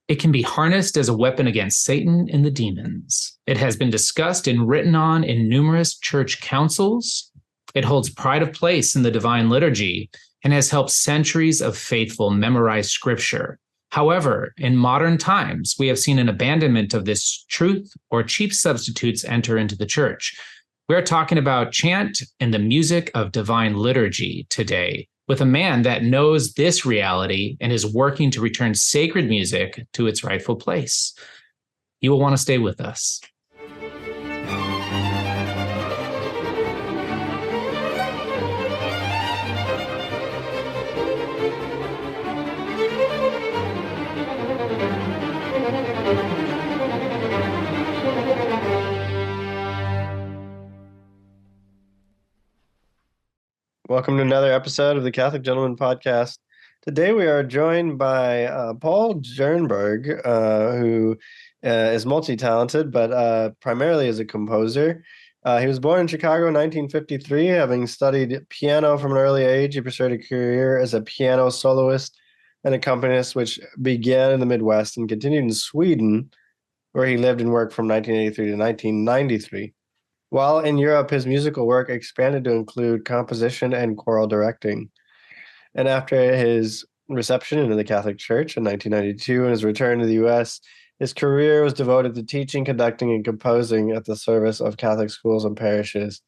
It can be harnessed as a weapon against Satan and the demons. It has been discussed and written on in numerous church councils. It holds pride of place in the Divine Liturgy and has helped centuries of faithful memorize scripture. However, in modern times, we have seen an abandonment of this truth, or cheap substitutes enter into the church. We're talking about chant and the music of Divine Liturgy today, with a man that knows this reality and is working to return sacred music to its rightful place. You will want to stay with us. Welcome to another episode of the Catholic Gentleman Podcast. Today we are joined by Paul Jernberg, who is multi-talented, but primarily is a composer. He was born in Chicago in 1953, having studied piano from an early age. He pursued a career as a piano soloist and accompanist, which began in the Midwest and continued in Sweden, where he lived and worked from 1983 to 1993. While in Europe, his musical work expanded to include composition and choral directing. And after his reception into the Catholic Church in 1992 and his return to the U.S., his career was devoted to teaching, conducting, and composing at the service of Catholic schools and parishes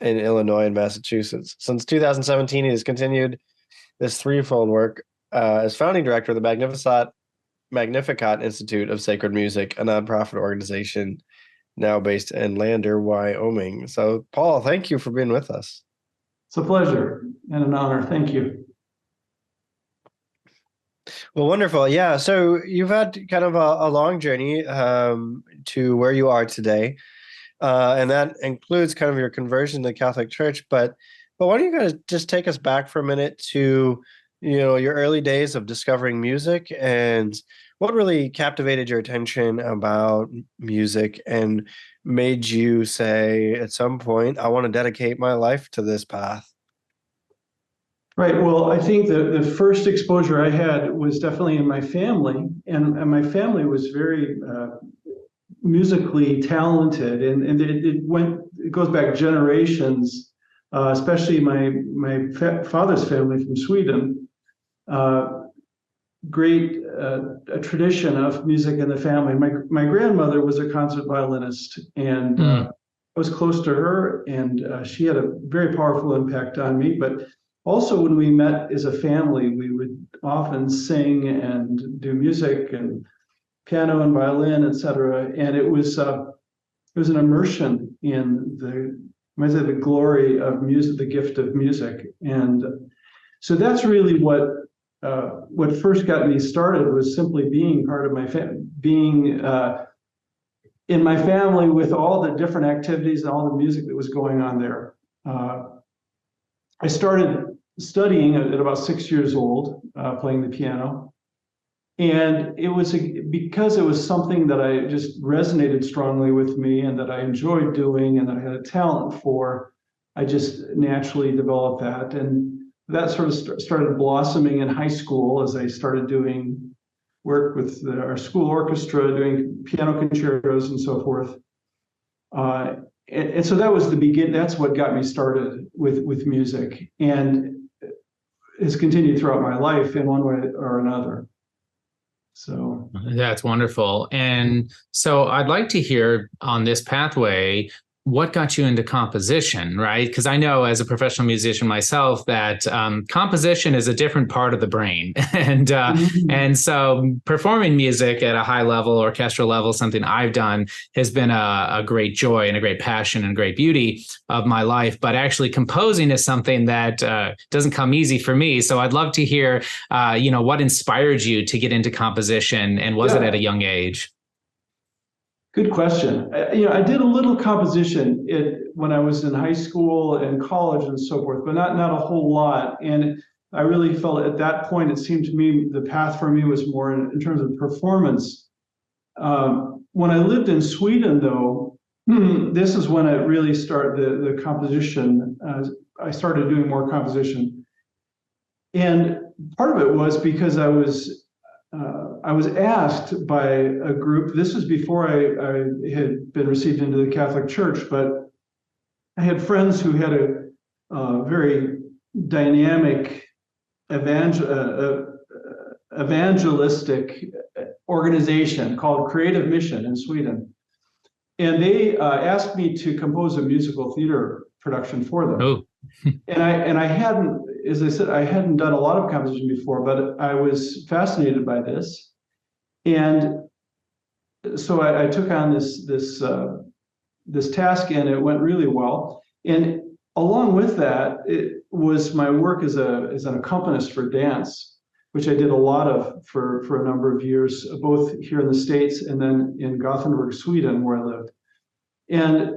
in Illinois and Massachusetts. Since 2017, he has continued this threefold work as founding director of the Magnificat Institute of Sacred, a nonprofit organization now based in Lander, Wyoming. So, Paul, thank you for being with us. It's a pleasure and an honor. Thank you. Well, wonderful. Yeah. So you've had kind of a long journey to where you are today, and that includes kind of your conversion to the Catholic Church. But why don't you guys just take us back for a minute to, your early days of discovering music and what really captivated your attention about music and made you say at some point, I want to dedicate my life to this path? Right. Well, I think the first exposure I had was definitely in my family, and my family was very musically talented, and it goes back generations, especially my father's family from Sweden. Great a tradition of music in the family. My grandmother was a concert violinist, and I was close to her, and she had a very powerful impact on me. But also, when we met as a family, we would often sing and do music and piano and violin, etc. And it was an immersion in the glory of music, the gift of music, and so that's really what first got me started, was simply being part of my being in my family with all the different activities and all the music that was going on there. I started studying at about 6 years old, playing the piano, and it was because it was something that I just resonated strongly with me and that I enjoyed doing and that I had a talent for. I just naturally developed that, and that sort of started blossoming in high school as I started doing work with our school orchestra, doing piano concertos and so forth. And so that was the beginning. That's what got me started with music, and has continued throughout my life in one way or another. So that's wonderful. And so I'd like to hear on this pathway, what got you into composition, right? Because I know as a professional musician myself that composition is a different part of the brain. And so performing music at a high level, orchestral level, something I've done, has been a great joy and a great passion and great beauty of my life. But actually composing is something that doesn't come easy for me. So I'd love to hear, what inspired you to get into composition, and was it at a young age? Good question. I did a little composition when I was in high school and college and so forth, but not a whole lot. And I really felt at that point, it seemed to me the path for me was more in terms of performance. When I lived in Sweden, though, this is when it really started, the composition. I started doing more composition. And part of it was because I was I was asked by a group. This was before I had been received into the Catholic Church, but I had friends who had a very dynamic evangelistic organization called Creative Mission in Sweden. And they asked me to compose a musical theater production for them. Oh. And I hadn't, as I said, I hadn't done a lot of composition before, but I was fascinated by this. And so I took on this task, and it went really well. And along with that, it was my work as an accompanist for dance, which I did a lot of for a number of years, both here in the States and then in Gothenburg, Sweden, where I lived. And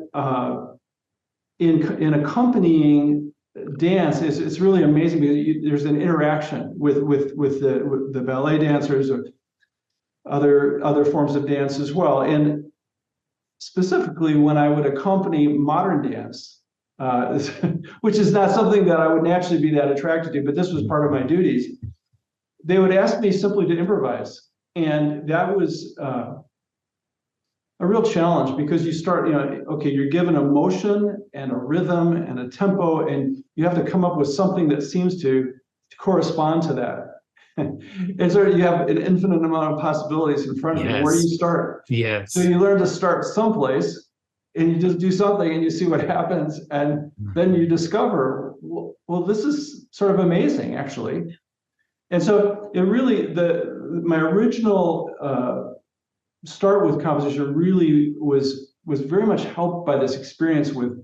in accompanying dance, it's really amazing because there's an interaction with the ballet dancers or other forms of dance as well. And specifically, when I would accompany modern dance, which is not something that I would naturally be that attracted to, but this was part of my duties. They would ask me simply to improvise, and that was a real challenge, because you start, okay, you're given a motion and a rhythm and a tempo, and you have to come up with something that seems to correspond to that. And so you have an infinite amount of possibilities in front of you. Where do you start? Yes. So you learn to start someplace, and you just do something and you see what happens. And then you discover, well, this is sort of amazing, actually. And so it really, my original start with composition really was very much helped by this experience with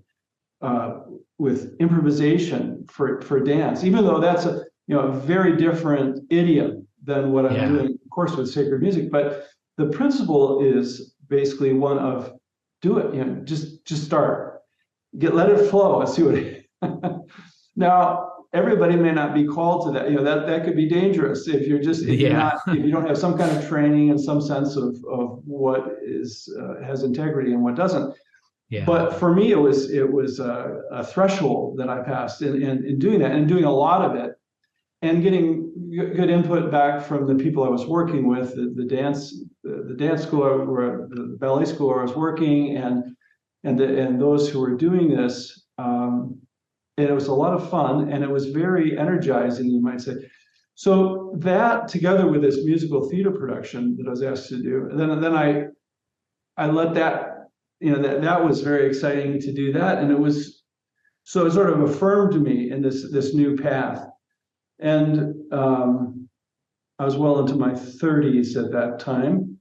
improvisation for dance, even though that's a very different idiom than what I'm doing, of course, with sacred music. But the principle is basically one of do it, just start, let it flow and see what. Now, everybody may not be called to that. That could be dangerous if you're just if you don't have some kind of training and some sense of what has integrity and what doesn't. Yeah. But for me, it was a threshold that I passed in doing that, and doing a lot of it, and getting good input back from the people I was working with, the dance school, or the ballet school where I was working, and those who were doing this. And it was a lot of fun, and it was very energizing, you might say. So that, together with this musical theater production that I was asked to do, and then I let that, that was very exciting to do that, and it sort of affirmed me in this new path. And I was well into my 30s at that time.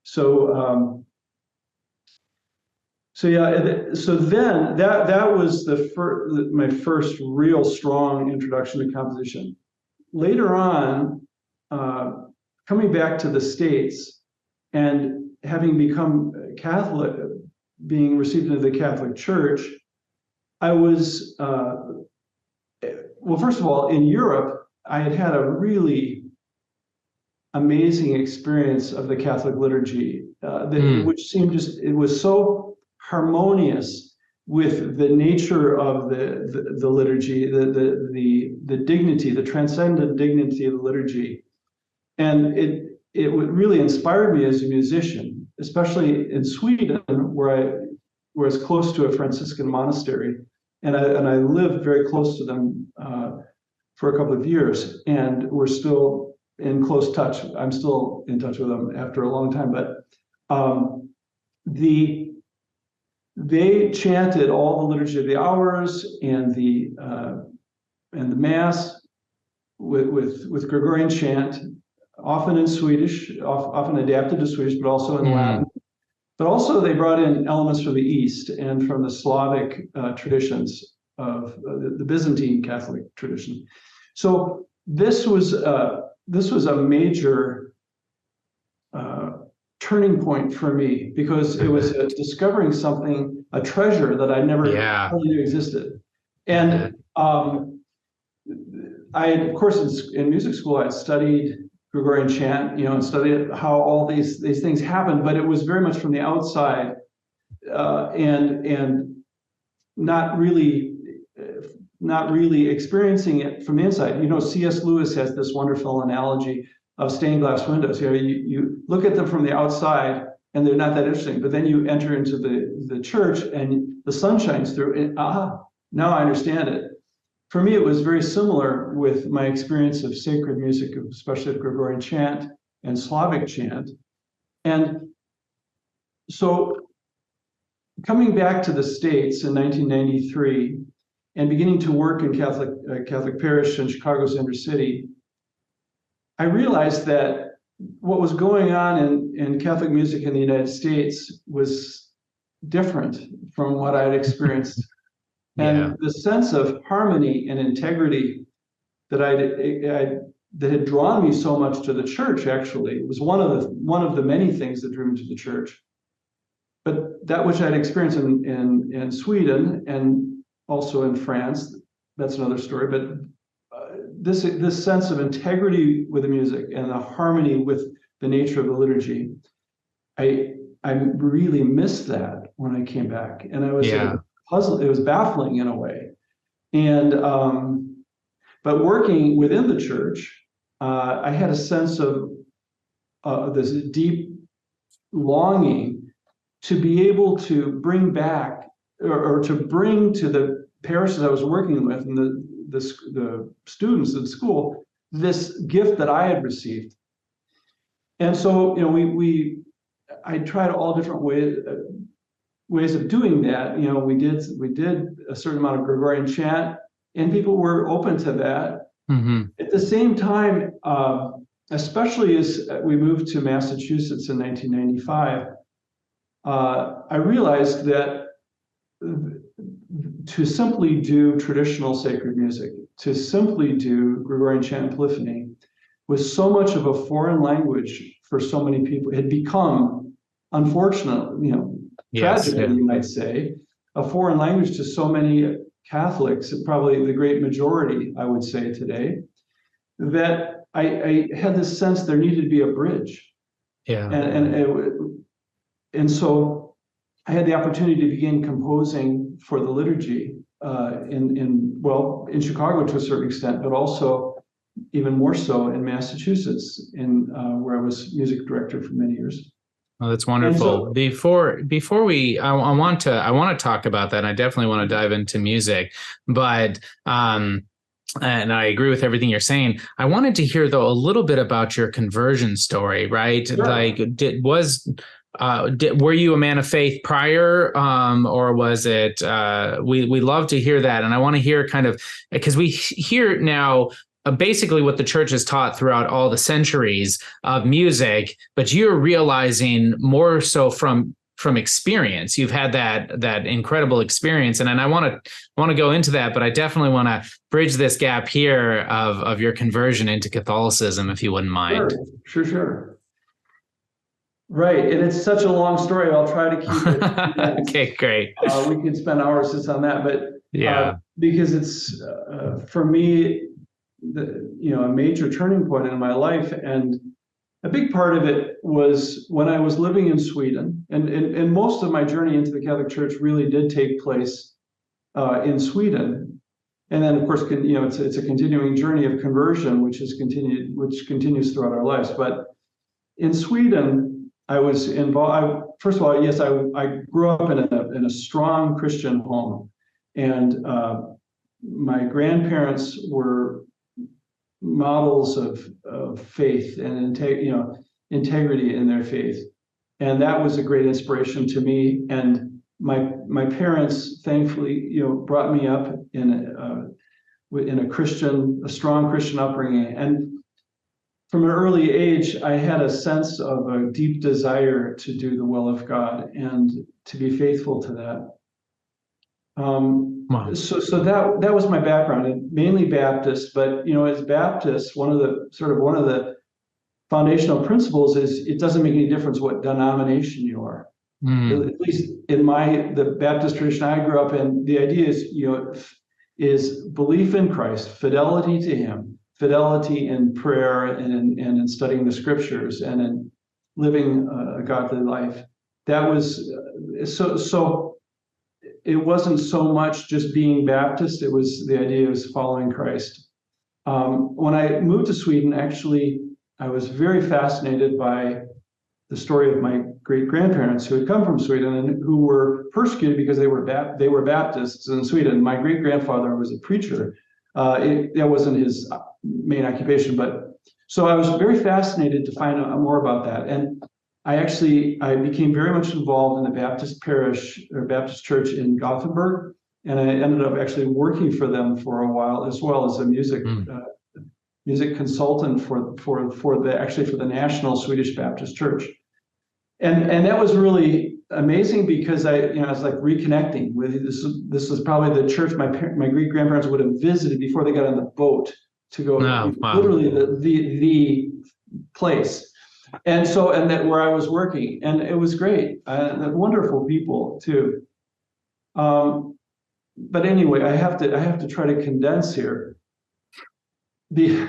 So then that was my first real strong introduction to composition. Later on, coming back to the States and having become Catholic, being received into the Catholic Church, I was, well, first of all, in Europe, I had a really amazing experience of the Catholic liturgy, which seemed it was so harmonious with the nature of the liturgy, the dignity, the transcendent dignity of the liturgy. And it really inspired me as a musician, especially in Sweden, where I was close to a Franciscan monastery, and I lived very close to them for a couple of years, and we're still in close touch. I'm still in touch with them after a long time, but they chanted all the liturgy of the hours and the mass with Gregorian chant, often in Swedish, often adapted to Swedish, but also in Latin. But also they brought in elements from the East and from the Slavic traditions of the Byzantine Catholic tradition. So this was a major turning point for me, because it was discovering something, a treasure that I never knew existed. And I, of course, in music school, I studied Gregorian chant, and studied how all these things happen, but it was very much from the outside, and not really experiencing it from the inside. C.S. Lewis has this wonderful analogy of stained glass windows. You look at them from the outside and they're not that interesting, but then you enter into the church and the sun shines through, and now I understand it. For me, it was very similar with my experience of sacred music, especially of Gregorian chant and Slavic chant. And so coming back to the States in 1993 and beginning to work in Catholic parish in Chicago's inner city, I realized that what was going on in Catholic music in the United States was different from what I had experienced. And the sense of harmony and integrity that that had drawn me so much to the church, actually, was one of the many things that drew me to the church. But that which I'd experienced in Sweden and also in France, that's another story. But this sense of integrity with the music and the harmony with the nature of the liturgy, I really missed that when I came back, and I was puzzled. It was baffling in a way, and but working within the church, I had a sense of this deep longing to be able to bring back or to bring to the parishes I was working with and the students at school this gift that I had received. And so, I tried all different ways of doing that. We did a certain amount of Gregorian chant, and people were open to that. Mm-hmm. At the same time, especially as we moved to Massachusetts in 1995, I realized that to simply do traditional sacred music, to simply do Gregorian chant and polyphony, was so much of a foreign language for so many people. It had become, unfortunately, tragically, you might say, a foreign language to so many Catholics, probably the great majority, I would say today, that I had this sense there needed to be a bridge. Yeah. And so I had the opportunity to begin composing for the liturgy in Chicago to a certain extent, but also even more so in Massachusetts, where I was music director for many years. Oh, that's wonderful. So, before we, I want to talk about that. And I definitely want to dive into music, but and I agree with everything you're saying. I wanted to hear though a little bit about your conversion story, right? Sure. Like, were you a man of faith prior, or was it? We love to hear that, and I want to hear kind of, because we hear now basically what the church has taught throughout all the centuries of music, but you're realizing more so from experience. You've had that incredible experience, and I want to go into that, but I definitely want to bridge this gap here of your conversion into Catholicism, if you wouldn't mind. Sure. Right, and it's such a long story. I'll try to keep it. Okay, great. We could spend hours just on that, but because it's for me, a major turning point in my life, and a big part of it was when I was living in Sweden, and most of my journey into the Catholic Church really did take place in Sweden, and then of course, it's a continuing journey of conversion, which continues throughout our lives. But in Sweden, I was involved. First of all, yes, I grew up in a strong Christian home, and my grandparents were models of faith and integrity in their faith, and that was a great inspiration to me. And my parents, thankfully, brought me up in a strong Christian upbringing, and from an early age, I had a sense of a deep desire to do the will of God and to be faithful to that. Wow. So that was my background, and mainly Baptist. But as Baptists, one of the foundational principles is it doesn't make any difference what denomination you are. At least in the Baptist tradition I grew up in, the idea is belief in Christ, fidelity to Him, fidelity in prayer and in studying the scriptures and in living a godly life. That was so it wasn't so much just being Baptist, it was the idea of following Christ. When I moved to Sweden, actually, I was very fascinated by the story of my great-grandparents who had come from Sweden and who were persecuted because they were Baptists in Sweden. My great-grandfather was a preacher. That wasn't his main occupation, but so I was very fascinated to find out more about that. And I became very much involved in the Baptist parish or Baptist church in Gothenburg, and I ended up actually working for them for a while, as well as a music consultant for the National Swedish Baptist Church. And that was really amazing because I was like reconnecting with this was probably the church my great grandparents would have visited before they got on the boat to go, literally the place. And that where I was working, and it was great. Wonderful people too. But anyway, I have to try to condense here. The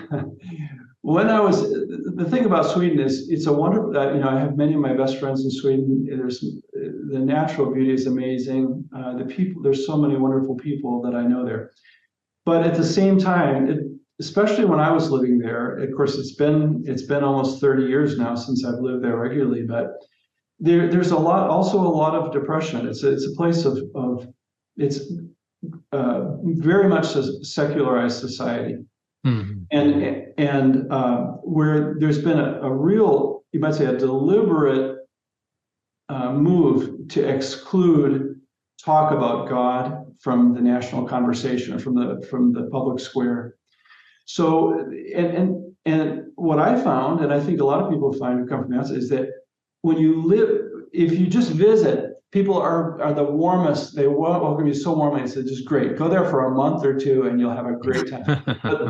thing about Sweden is it's a wonderful. I have many of my best friends in Sweden. The natural beauty is amazing. The people, there's so many wonderful people that I know there. But at the same time, especially when I was living there, of course, it's been almost 30 years now since I've lived there regularly. But there's also a lot of depression. It's a place of it's very much a secularized society. Mm-hmm. And where there's been a real, you might say, a deliberate move to exclude talk about God from the national conversation or from the public square. So and what I found, and I think a lot of people find who come from the outside, is that when you live, if you just visit, people are the warmest. They welcome you so warmly. It's just great. Go there for a month or two, and you'll have a great time.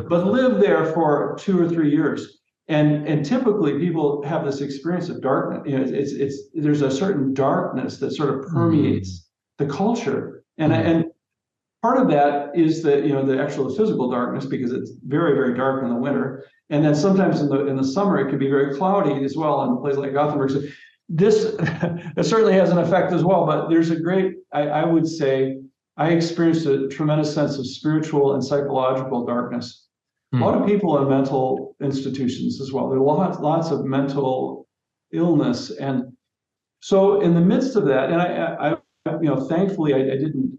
but live there for 2 or 3 years, and typically people have this experience of darkness. There's a certain darkness that sort of permeates the culture, and part of that is the actual physical darkness, because it's very, very dark in the winter, and then sometimes in the summer it can be very cloudy as well in a place like Gothenburg. So this certainly has an effect as well, but there's a great, I would say, I experienced a tremendous sense of spiritual and psychological darkness. A lot of people in mental institutions as well. There are lots of mental illness, and so in the midst of that, and I thankfully I didn't,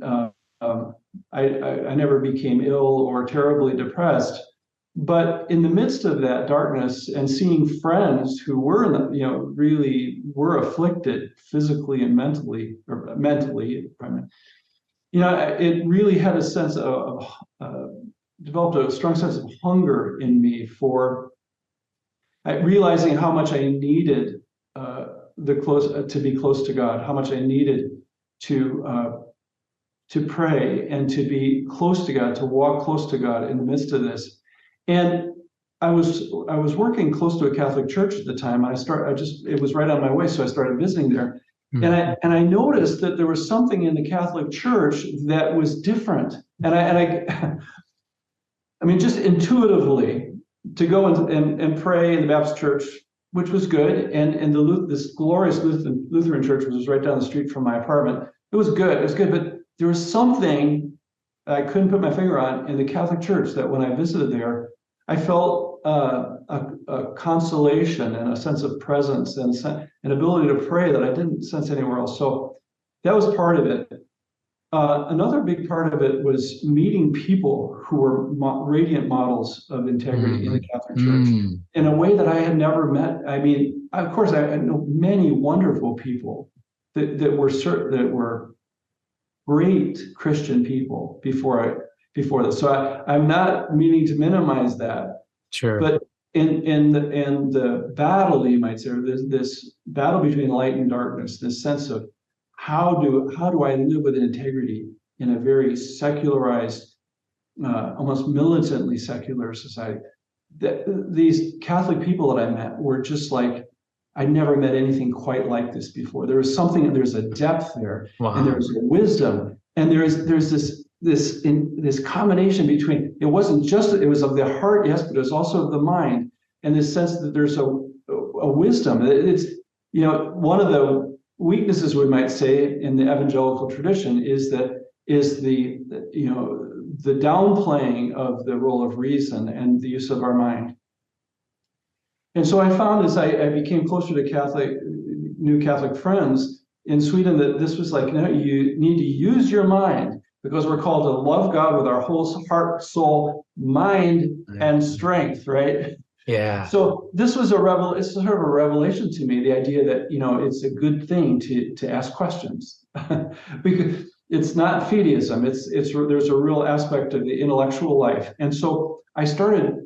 I never became ill or terribly depressed. But in the midst of that darkness and seeing friends who were, really were afflicted physically and mentally, it really had a sense of developed a strong sense of hunger in me for realizing how much I needed to be close to God, how much I needed to pray and to be close to God, to walk close to God in the midst of this. And I was working close to a Catholic church at the time. It was right on my way, so I started visiting there. Mm-hmm. And I noticed that there was something in the Catholic Church that was different. And I mean, just intuitively, to go and pray in the Baptist church, which was good, and this glorious Lutheran church, which was right down the street from my apartment, it was good, but there was something I couldn't put my finger on in the Catholic Church that when I visited there, I felt a consolation and a sense of presence and an ability to pray that I didn't sense anywhere else. So that was part of it. Another big part of it was meeting people who were radiant models of integrity in the Catholic Church in a way that I had never met. I mean, of course, I know many wonderful people that were great Christian people before this. So I'm not meaning to minimize that. Sure. But in the battle, you might say, or this battle between light and darkness, this sense of how do I live with integrity in a very secularized, almost militantly secular society? These Catholic people that I met were just like, I'd never met anything quite like this before. There's a depth there, and there's a wisdom, and there's this combination between, it was of the heart, yes, but it was also of the mind, and this sense that there's a wisdom. It's, one of the weaknesses, we might say, in the evangelical tradition is the downplaying of the role of reason and the use of our mind. And so I found as I became closer to new Catholic friends in Sweden, that this was like, no, you need to use your mind, because we're called to love God with our whole heart, soul, mind, and strength, right? Yeah. So this was it's sort of a revelation to me, the idea that, it's a good thing to ask questions. Because it's not fideism. There's a real aspect of the intellectual life. And so I started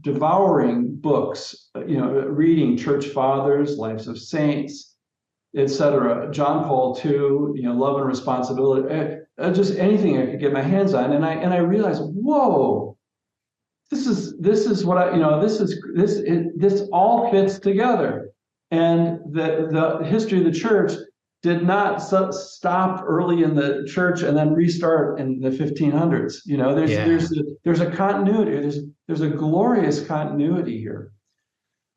devouring books, reading church fathers, lives of saints, etc. John Paul II, love and responsibility, just anything I could get my hands on. And I realized, whoa, this is what this all fits together. And the history of the church did not stop early in the church and then restart in the 1500s. There's a continuity. There's a glorious continuity here.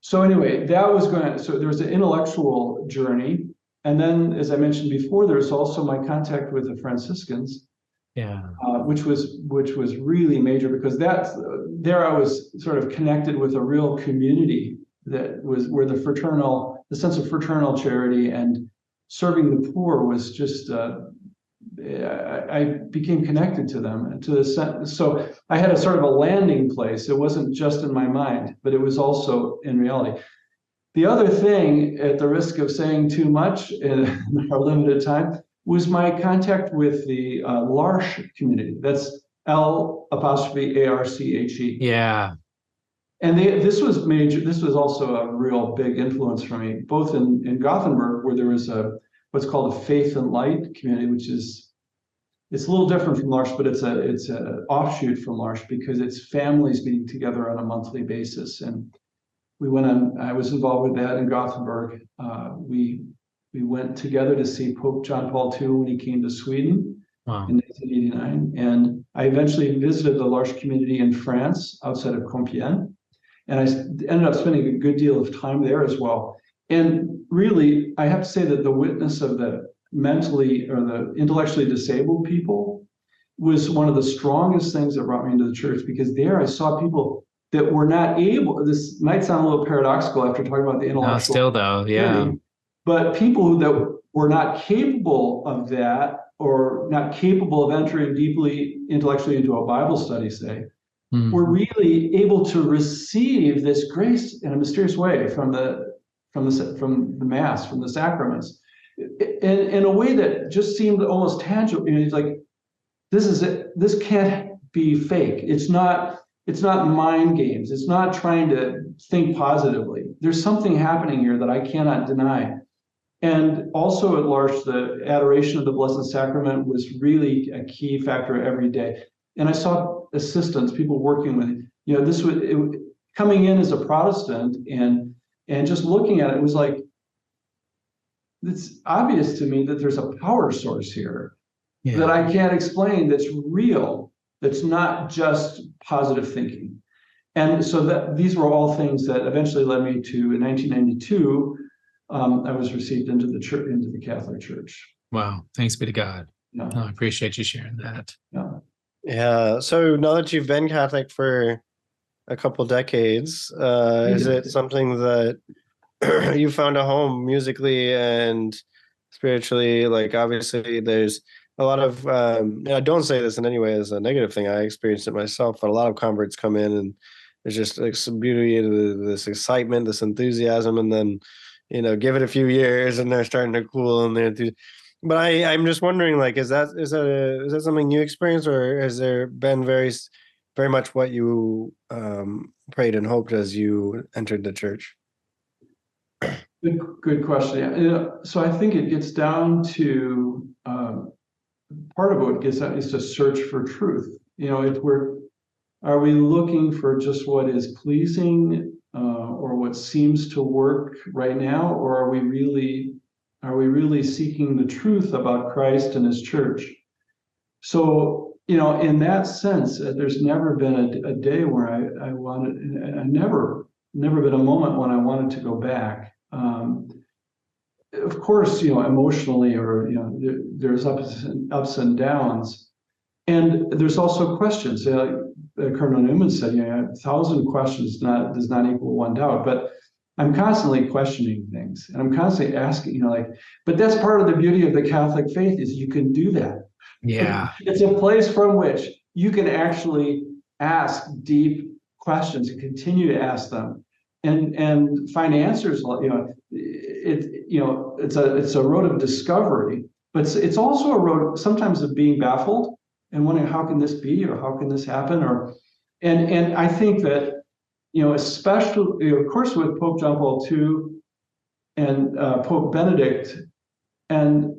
So anyway, so there was an intellectual journey. And then, as I mentioned before, there's also my contact with the Franciscans, which was really major, because there I was sort of connected with a real community that was where the sense of fraternal charity and serving the poor was just, I became connected to them and to the sense. So I had a sort of a landing place. It wasn't just in my mind, but it was also in reality. The other thing, at the risk of saying too much in our limited time, was my contact with the L'Arche community. That's L'Arche. Yeah. And this was major. This was also a real big influence for me, both in Gothenburg, where there was what's called a Faith and Light community, which is, it's a little different from L'Arche, but it's an offshoot from L'Arche, because it's families meeting together on a monthly basis. And I was involved with that in Gothenburg. We went together to see Pope John Paul II when he came to Sweden in 1989. And I eventually visited the L'Arche community in France, outside of Compiègne. And I ended up spending a good deal of time there as well. And really, I have to say that the witness of the mentally or the intellectually disabled people was one of the strongest things that brought me into the church, because there I saw people that were not able, this might sound a little paradoxical after talking about the intellectual. No, still though, yeah. But people that were not capable of that, or not capable of entering deeply intellectually into a Bible study, say, were really able to receive this grace in a mysterious way from the Mass, from the sacraments, in a way that just seemed almost tangible. It's like, this can't be fake. It's not mind games. It's not trying to think positively. There's something happening here that I cannot deny. And also at L'Arche, the adoration of the Blessed Sacrament was really a key factor every day. And I saw assistants, people working with, coming in as a Protestant and just looking at it, it was like, it's obvious to me that there's a power source here that I can't explain, that's real, that's not just positive thinking. And so these were all things that eventually led me to, in 1992, I was received into the church, into the Catholic Church. Wow, thanks be to God. Yeah. I appreciate you sharing that. Yeah. So now that you've been Catholic for a couple decades, is it something that you found a home musically and spiritually? Like, obviously there's a lot of, I don't say this in any way as a negative thing. I experienced it myself, but a lot of converts come in and there's just like some beauty to this excitement, this enthusiasm, and then, give it a few years and they're starting to cool and they're, but I'm just wondering, like, is that something you experienced, or has there been very much what you prayed and hoped as you entered the church? Good question. So I think it gets down to part of what gets at is to search for truth. Are we looking for just what is pleasing or what seems to work right now, or are we really seeking the truth about Christ and His church? So, in that sense, there's never been a day where I wanted, never been a moment when I wanted to go back. Of course, emotionally, or there's ups and downs, And there's also questions. Cardinal Newman said, 1,000 questions does not equal one doubt. But I'm constantly questioning things, and I'm constantly asking, but that's part of the beauty of the Catholic faith is you can do that. Yeah. It's a place from which you can actually ask deep questions and continue to ask them and find answers. It's a road of discovery, but it's also a road sometimes of being baffled and wondering how can this be, or how can this happen, and I think that especially of course with Pope John Paul II and Pope Benedict, and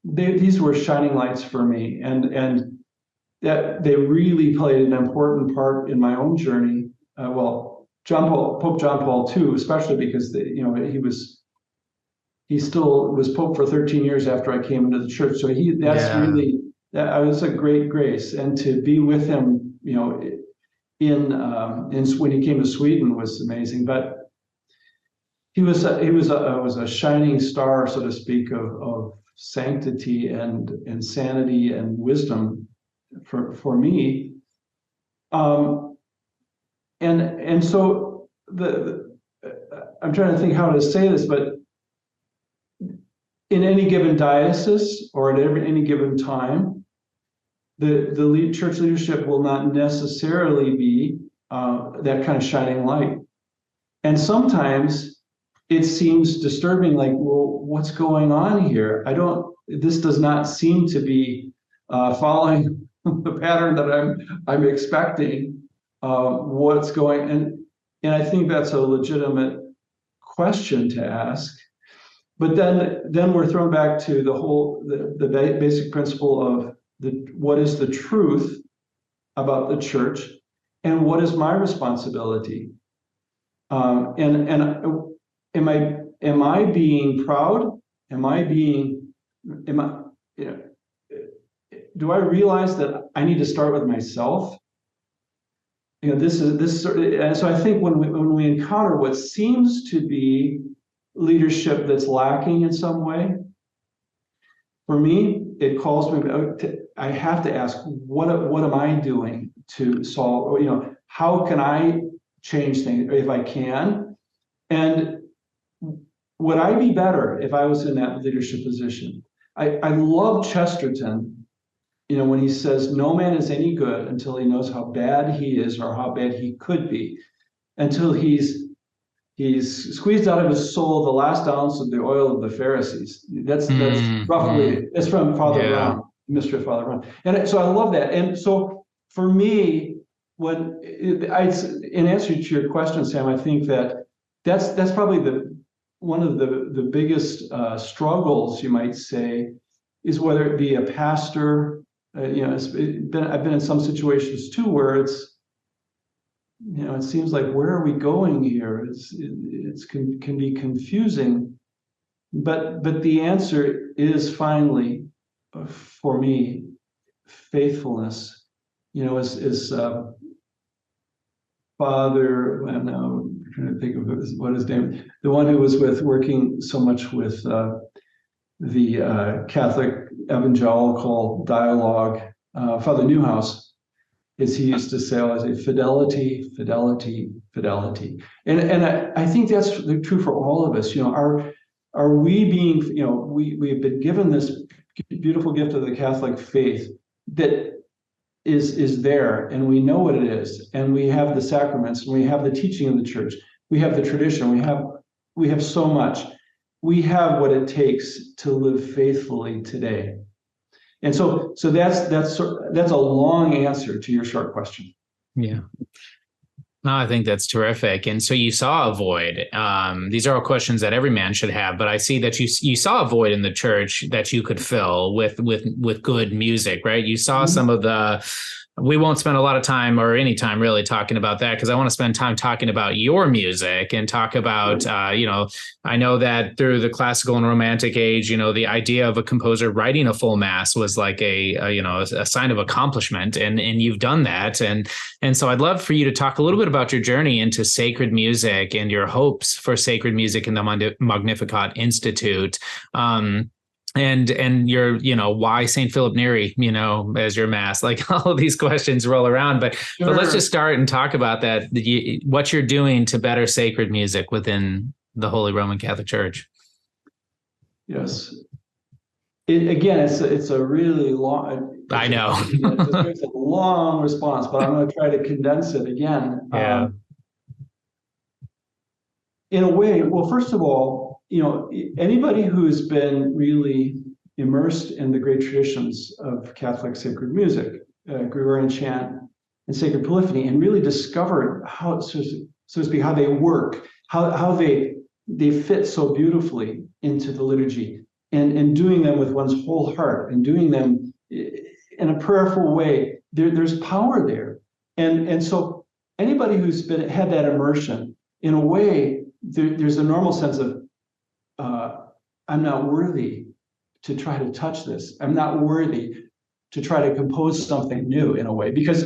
these were shining lights for me, and that they really played an important part in my own journey. Pope John Paul II, especially because he still was Pope for 13 years after I came into the church. So that was a great grace, and to be with him, in when he came to Sweden was amazing. But he was a shining star, so to speak, of sanctity and sanity and wisdom for me. And so I'm trying to think how to say this, but in any given diocese or at any given time, the church leadership will not necessarily be that kind of shining light. And sometimes it seems disturbing, like, well, what's going on here? This does not seem to be following the pattern that I'm expecting. What's going, and I think that's a legitimate question to ask. But then we're thrown back to the basic principle of what is the truth about the church, and what is my responsibility? And am I being proud? Do I realize that I need to start with myself? And so I think when we encounter what seems to be leadership that's lacking in some way, for me, it calls me I have to ask, what am I doing to solve, how can I change things if I can? And would I be better if I was in that leadership position? I love Chesterton, when he says, no man is any good until he knows how bad he is or how bad he could be, until he's squeezed out of his soul the last ounce of the oil of the Pharisees. That's roughly, it's from Father Brown, Mystery of Father Brown. And so I love that. And so for me, in answer to your question, Sam, I think that's probably one of the biggest struggles, you might say, is whether it be a pastor. I've been in some situations too where it seems like, where are we going here? It can be confusing, but the answer is finally, for me, faithfulness. Is Father, I'm now trying to think of what his name, the one who was working so much with the Catholic evangelical dialogue, Father Newhouse, as he used to say, I say, fidelity, fidelity, fidelity. And I think that's true for all of us. Are we being, we have been given this beautiful gift of the Catholic faith that is there, and we know what it is, and we have the sacraments, and we have the teaching of the church, we have the tradition, we have so much. We have what it takes to live faithfully today. And so that's a long answer to your short question. Yeah. No, I think that's terrific. And so you saw a void. These are all questions that every man should have, but I see that you saw a void in the church that you could fill with good music, right? You saw some of we won't spend a lot of time or any time really talking about that, because I want to spend time talking about your music and talk about, I know that through the classical and romantic age, the idea of a composer writing a full mass was like a sign of accomplishment, and you've done that. And so I'd love for you to talk a little bit about your journey into sacred music and your hopes for sacred music in the Magnificat Institute. and your, why St. Philip Neri, as your mass, like all of these questions roll around, but let's just start and talk about that, what you're doing to better sacred music within the Holy Roman Catholic Church. Yes. It's a really long. I know. It's a long response, but I'm going to try to condense it again. Yeah. In a way, well, first of all, anybody who's been really immersed in the great traditions of Catholic sacred music, Gregorian chant and sacred polyphony, and really discovered how, so to speak, how they work, how they fit so beautifully into the liturgy, and doing them with one's whole heart, and doing them in a prayerful way. There's power there, and so anybody who's had that immersion, in a way, there's a normal sense of I'm not worthy to try to touch this. I'm not worthy to try to compose something new, in a way, because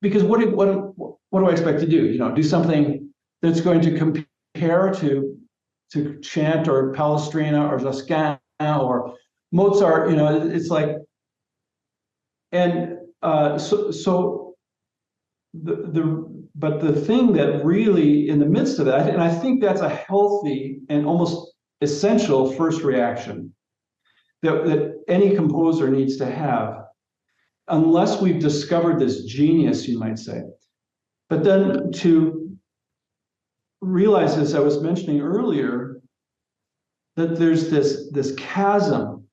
what do I expect to do? Do something that's going to compare to chant or Palestrina or Toscana or Mozart. It's like, and but the thing that really, in the midst of that, and I think that's a healthy and almost essential first reaction that any composer needs to have, unless we've discovered this genius, you might say. But then to realize, as I was mentioning earlier, that there's this chasm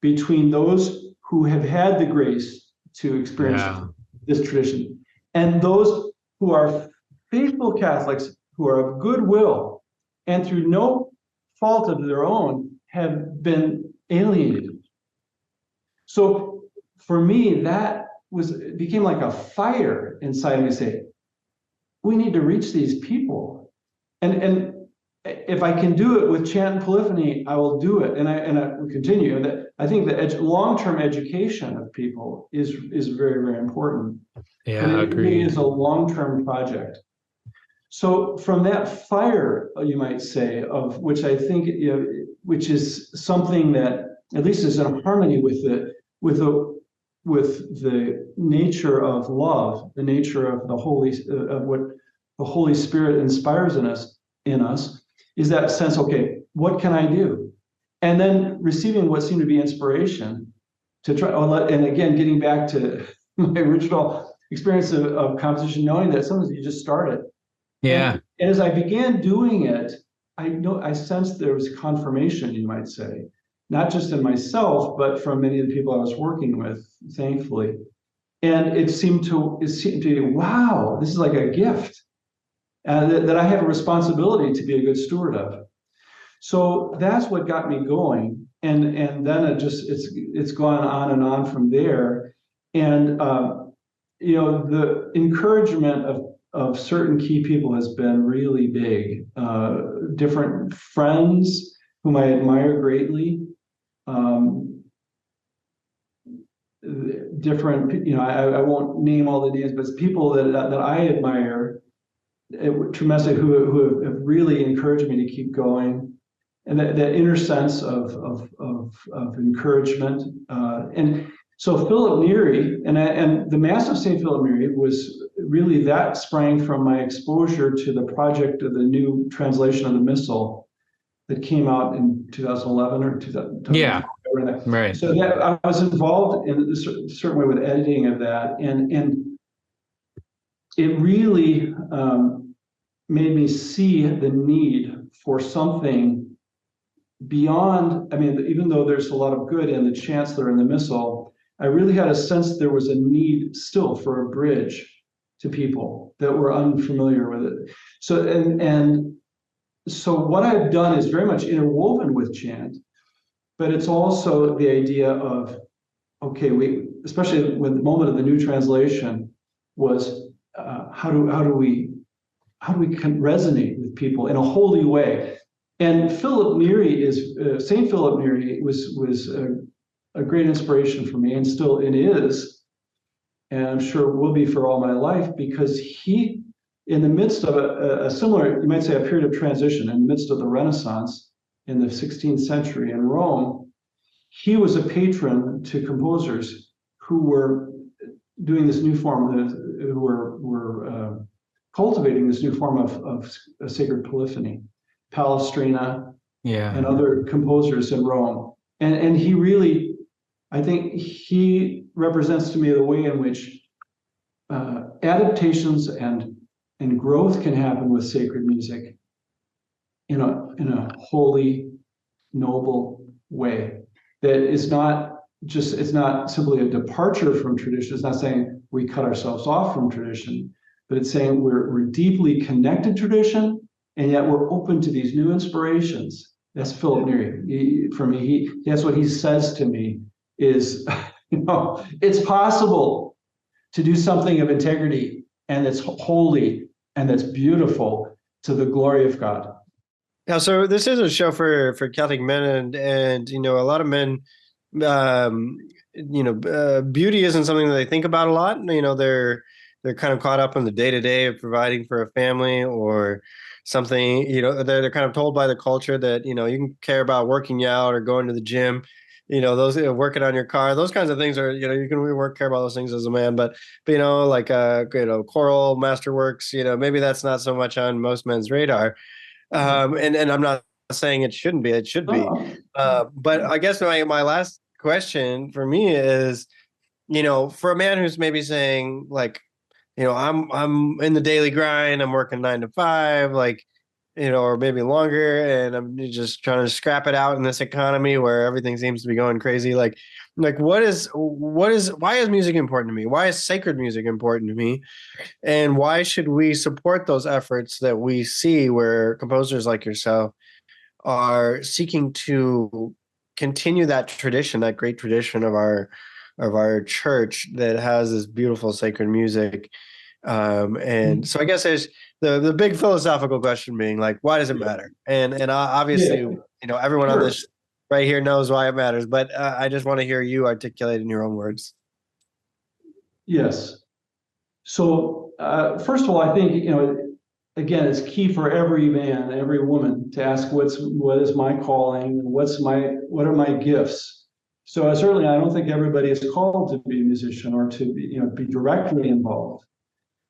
between those who have had the grace to experience this tradition and those who are faithful Catholics, who are of goodwill, and through no fault of their own have been alienated. So for me, that became like a fire inside me, say, we need to reach these people. And if I can do it with chant and polyphony, I will do it. And I will continue. And I think the long-term education of people is very, very important. Yeah, and I agree. It is a long-term project. So from that fire, you might say, of which I think, which is something that at least is in harmony with the nature of love, the nature of what the Holy Spirit inspires in us, is that sense, okay, what can I do? And then receiving what seemed to be inspiration to try, and again, getting back to my original experience of composition, knowing that sometimes you just start it. Yeah. And as I began doing it, I sensed there was confirmation, you might say, not just in myself, but from many of the people I was working with, thankfully. And it seemed to be, wow, this is like a gift, that I have a responsibility to be a good steward of. So that's what got me going, and then it's gone on and on from there. And the encouragement of certain key people has been really big. Different friends whom I admire greatly. Different, I won't name all the names, but people that I admire tremendously, who have really encouraged me to keep going, and that inner sense of encouragement. And so Philip Neri and the Mass of St. Philip Neri was really, that sprang from my exposure to the project of the new translation of the Missal that came out in 2011 or 2000. Yeah. Right. So that I was involved in a certain way with editing of that, and it really made me see the need for something beyond. I mean, even though there's a lot of good in the chants that are in the Missal, I really had a sense there was a need still for a bridge to people that were unfamiliar with it. So so what I've done is very much interwoven with chant, but it's also the idea of, okay, especially when the moment of the new translation was, how do we resonate with people in a holy way? And Philip Neri Saint Philip Neri was a great inspiration for me, and still it is, and I'm sure will be for all my life, because he, in the midst of a similar, you might say, a period of transition, in the midst of the Renaissance in the 16th century in Rome, he was a patron to composers who were doing this new form, who were cultivating this new form of a sacred polyphony, Palestrina, and other composers in Rome. And he really, I think he represents to me the way in which adaptations and growth can happen with sacred music in a holy, noble way. That is not just, it's not simply a departure from tradition. It's not saying we cut ourselves off from tradition, but it's saying we're deeply connected to tradition, and yet we're open to these new inspirations. That's Philip Neri. For me, that's what he says to me is, it's possible to do something of integrity and that's holy and that's beautiful to the glory of God. Yeah, so this is a show for Catholic men, and a lot of men, beauty isn't something that they think about a lot. They're kind of caught up in the day-to-day of providing for a family or something. They're kind of told by the culture that you can care about working out or going to the gym. Those working on your car, those kinds of things are, you can care about those things as a man, but like choral masterworks, maybe that's not so much on most men's radar. And I'm not saying it shouldn't be, it should be. But I guess my last question for me is, for a man who's maybe saying like, I'm in the daily grind, I'm working 9 to 5, like, or maybe longer, and I'm just trying to scrap it out in this economy where everything seems to be going crazy. Like why is music important to me? Why is sacred music important to me? And why should we support those efforts that we see where composers like yourself are seeking to continue that tradition, that great tradition of our church that has this beautiful sacred music? And so I guess there's the big philosophical question being like, why does it matter? And obviously, everyone on this right here knows why it matters, but I just want to hear you articulate in your own words. Yes. So first of all, I think, again, it's key for every man, every woman to ask what is my calling, what are my gifts? So certainly I don't think everybody is called to be a musician or to be directly involved.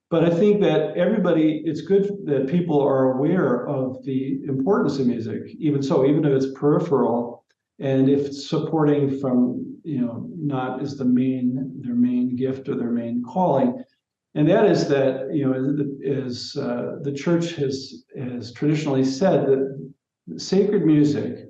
But I think that it's good that people are aware of the importance of music, even if it's peripheral, and if it's supporting from, not as their main gift or their main calling. And that is that, as the church has traditionally said, that sacred music,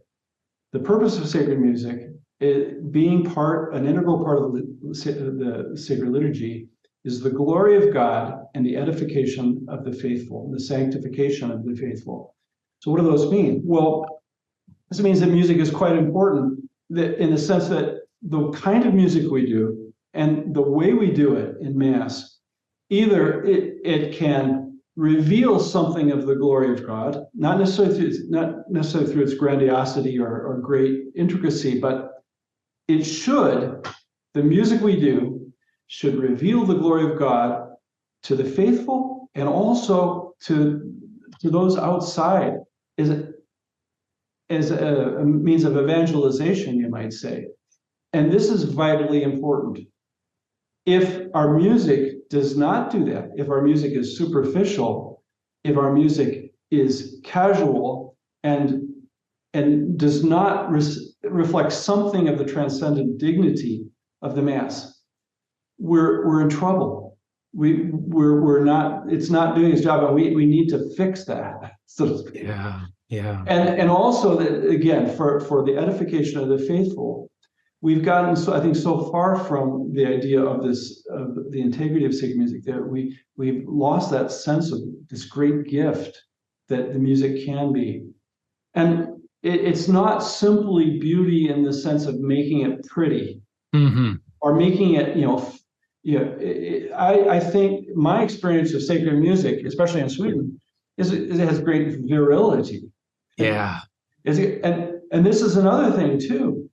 the purpose of sacred music, being an integral part of the sacred liturgy, is the glory of God and the edification of the faithful, the sanctification of the faithful. So what do those mean? Well, this means that music is quite important in the sense that the kind of music we do and the way we do it in Mass, either it can reveal something of the glory of God, not necessarily through its grandiosity or great intricacy, but the music we do should reveal the glory of God to the faithful and also to those outside as a means of evangelization, you might say. And this is vitally important. If our music does not do that, if our music is superficial, if our music is casual and does not reflect something of the transcendent dignity of the Mass, we're in trouble. We're not. It's not doing its job, and we need to fix that, so to speak. Yeah. And also that, again, for the edification of the faithful, we've gotten so far from the idea of the integrity of sacred music that we've lost that sense of this great gift that the music can be. And it's not simply beauty in the sense of making it pretty, or making it, I think my experience of sacred music, especially in Sweden, is it has great virility. Yeah. And this is another thing too,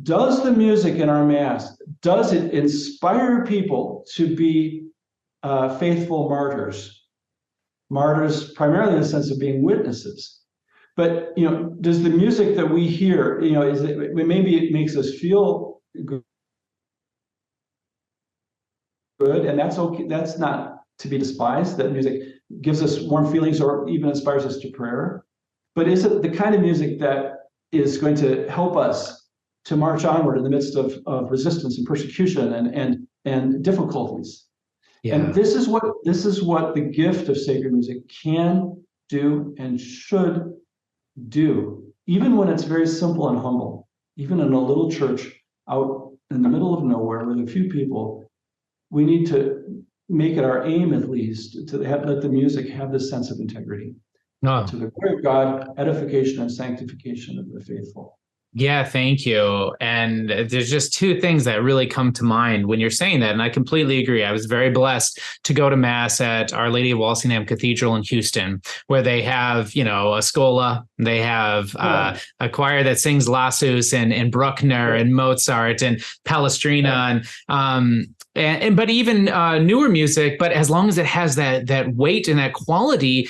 does the music in our Mass, does it inspire people to be faithful martyrs? Martyrs primarily in the sense of being witnesses. But, does the music that we hear, is it, maybe it makes us feel good, and that's okay. That's not to be despised. That music gives us warm feelings or even inspires us to prayer. But is it the kind of music that is going to help us to march onward in the midst of resistance and persecution and difficulties? Yeah. And this is what the gift of sacred music can do and should do, even when it's very simple and humble. Even in a little church out in the middle of nowhere with a few people, we need to make it our aim, at least, to let the music have this sense of integrity. No. To the glory of God, edification and sanctification of the faithful. Yeah, thank you. And there's just two things that really come to mind when you're saying that. And I completely agree. I was very blessed to go to Mass at Our Lady of Walsingham Cathedral in Houston, where they have, a schola, they have a choir that sings Lassus and Bruckner and Mozart and Palestrina but even newer music, but as long as it has that weight and that quality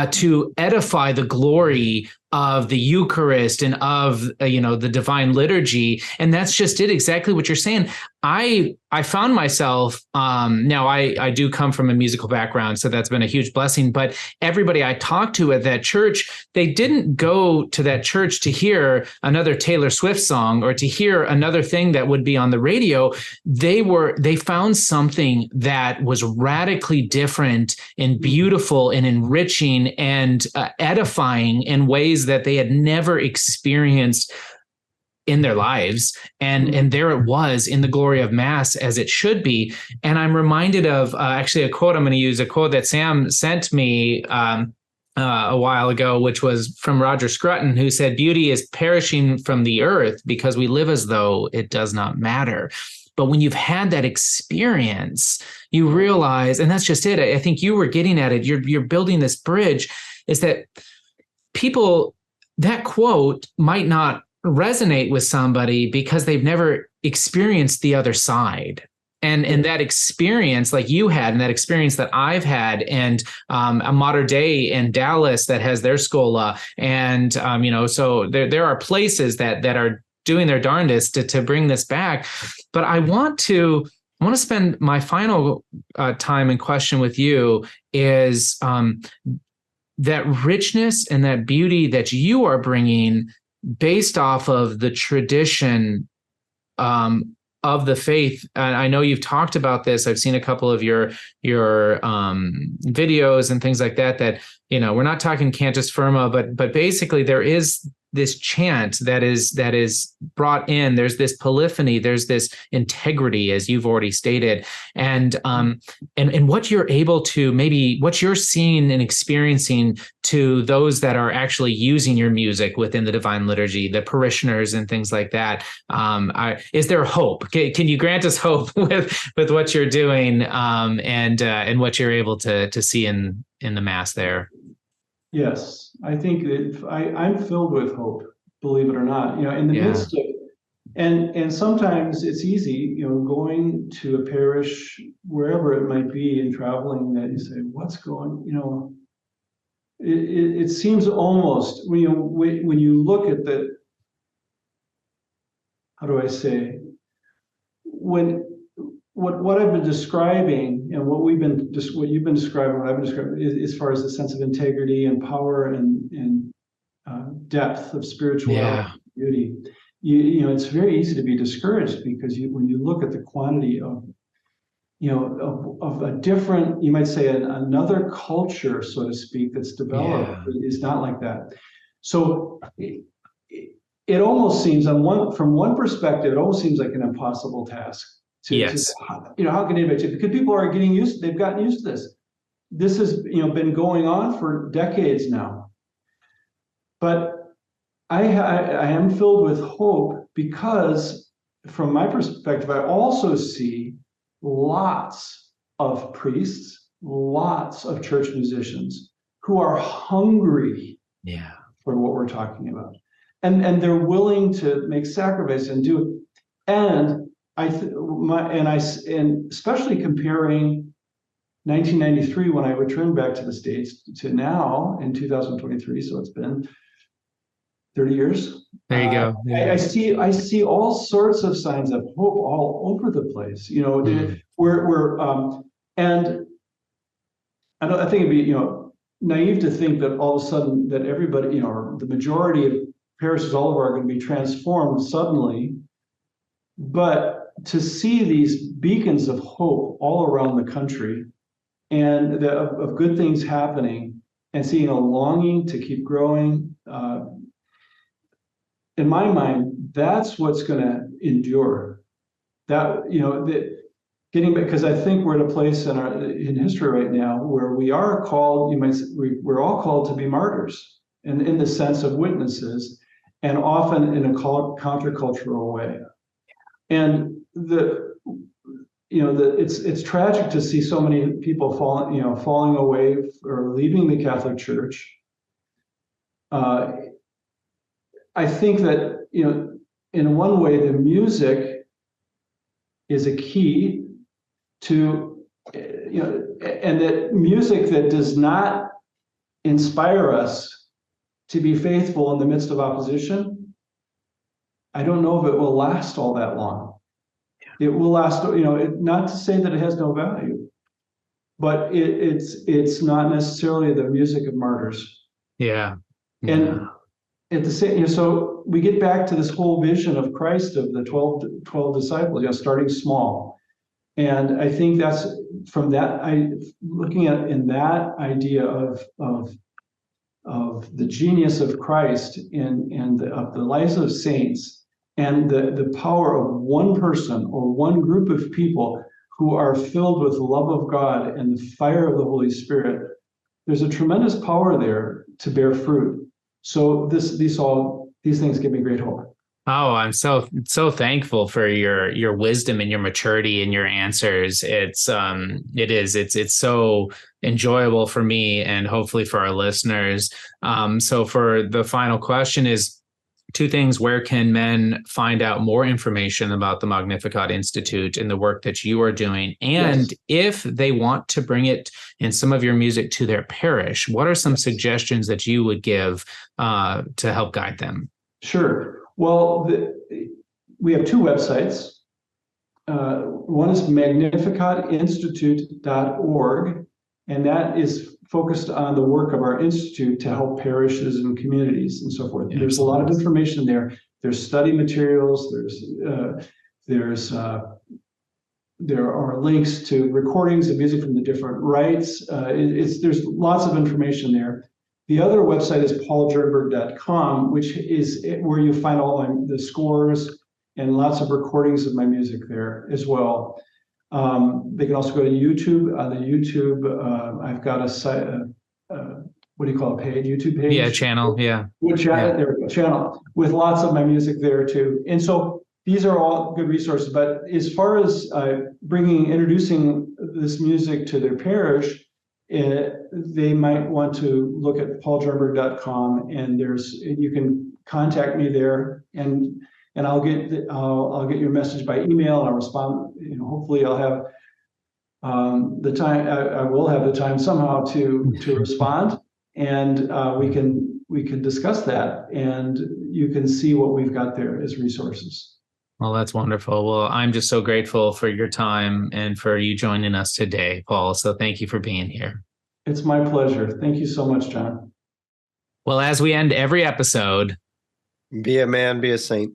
to edify the glory of the Eucharist and of the Divine Liturgy. And that's just it, exactly what you're saying. I found myself, now I do come from a musical background, so that's been a huge blessing, but everybody I talked to at that church, they didn't go to that church to hear another Taylor Swift song or to hear another thing that would be on the radio. They found something that was radically different and beautiful and enriching and edifying in ways that they had never experienced in their lives. And there it was in the glory of Mass, as it should be. And I'm reminded of actually a quote. I'm going to use a quote that Sam sent me a while ago, which was from Roger Scruton, who said, "Beauty is perishing from the earth because we live as though it does not matter." But when you've had that experience, you realize, and that's just it. I think you were getting at it. You're building this bridge, is that people, that quote might not resonate with somebody because they've never experienced the other side. And that experience like you had, and that experience that I've had, and a Mater Dei in Dallas that has their schola. And, so there are places that are doing their darndest to bring this back. But I want to spend my final time and question with you is that richness and that beauty that you are bringing based off of the tradition of the faith. And I know you've talked about this. I've seen a couple of your videos and things like that, we're not talking cantus firma, but basically there is this chant that is brought in. There's this polyphony, there's this integrity, as you've already stated, and what you're able to, maybe what you're seeing and experiencing to those that are actually using your music within the Divine Liturgy, the parishioners and things like that. Is there hope? Can you grant us hope with what you're doing and what you're able to see in the Mass there? Yes, I think that I'm filled with hope, believe it or not, in the midst of, and sometimes it's easy, going to a parish, wherever it might be, and traveling, that you say, what's going, it seems almost, when you look at the, how do I say, what I've been describing and what you've been describing, what I've been describing, as far as the sense of integrity and power and depth of spirituality, beauty, it's very easy to be discouraged because when you look at the quantity of a different, you might say another culture, so to speak, that's developed, is not like that. So it almost seems, from one perspective, it almost seems like an impossible task. How can anybody? Because people are they've gotten used to this. This has been going on for decades now. But I am filled with hope because, from my perspective, I also see lots of priests, lots of church musicians who are hungry for what we're talking about, and they're willing to make sacrifice and do it. And especially comparing 1993, when I returned back to the States, to now in 2023, so it's been 30 years. There you go. Yeah. I see all sorts of signs of hope all over the place. You know, and I think it'd be, naive to think that all of a sudden that everybody, or the majority of parishes all over are going to be transformed suddenly. But to see these beacons of hope all around the country and of good things happening, and seeing a longing to keep growing, in my mind, that's what's going to endure. That, getting back, because I think we're at a place in history right now where we are called, we're all called to be martyrs in the sense of witnesses, and often in a countercultural way. And it's tragic to see so many people falling away or leaving the Catholic Church. I think that, in one way, the music is a key to, and that music that does not inspire us to be faithful in the midst of opposition, I don't know if it will last all that long. It will last, not to say that it has no value, but it's not necessarily the music of martyrs. Yeah. And at the same, so we get back to this whole vision of Christ of the 12 disciples, starting small. And I think that's from that, looking at in that idea of the genius of Christ and of the lives of saints, and the power of one person or one group of people who are filled with the love of God and the fire of the Holy Spirit. There's a tremendous power there to bear fruit. So these things give me great hope. Oh, I'm so thankful for your wisdom and your maturity and your answers. It's so enjoyable for me and hopefully for our listeners. So for the final question is two things. Where can men find out more information about the Magnificat Institute and the work that you are doing? And if they want to bring it in some of your music to their parish, what are some suggestions that you would give to help guide them? Sure. Well, we have two websites. One is magnificatinstitute.org, and that is focused on the work of our institute to help parishes and communities and so forth. Yeah, there's a lot of information there. There's study materials. There are links to recordings of music from the different rites. There's lots of information there. The other website is pauljernberg.com, which is where you find all the scores and lots of recordings of my music there as well. They can also go to YouTube. On the YouTube, I've got a site, what do you call it, YouTube page? Yeah, channel, yeah. There we go, channel, with lots of my music there too. And so these are all good resources. But as far as introducing this music to their parish, they might want to look at pauljernberg.com, and you can contact me there, and I'll get your message by email. I'll respond. Hopefully I'll have the time. I will have the time somehow to respond, and we can discuss that, and you can see what we've got there as resources. Well, that's wonderful. Well, I'm just so grateful for your time and for you joining us today, Paul. So thank you for being here. It's my pleasure. Thank you so much, John. Well, as we end every episode, be a man, be a saint.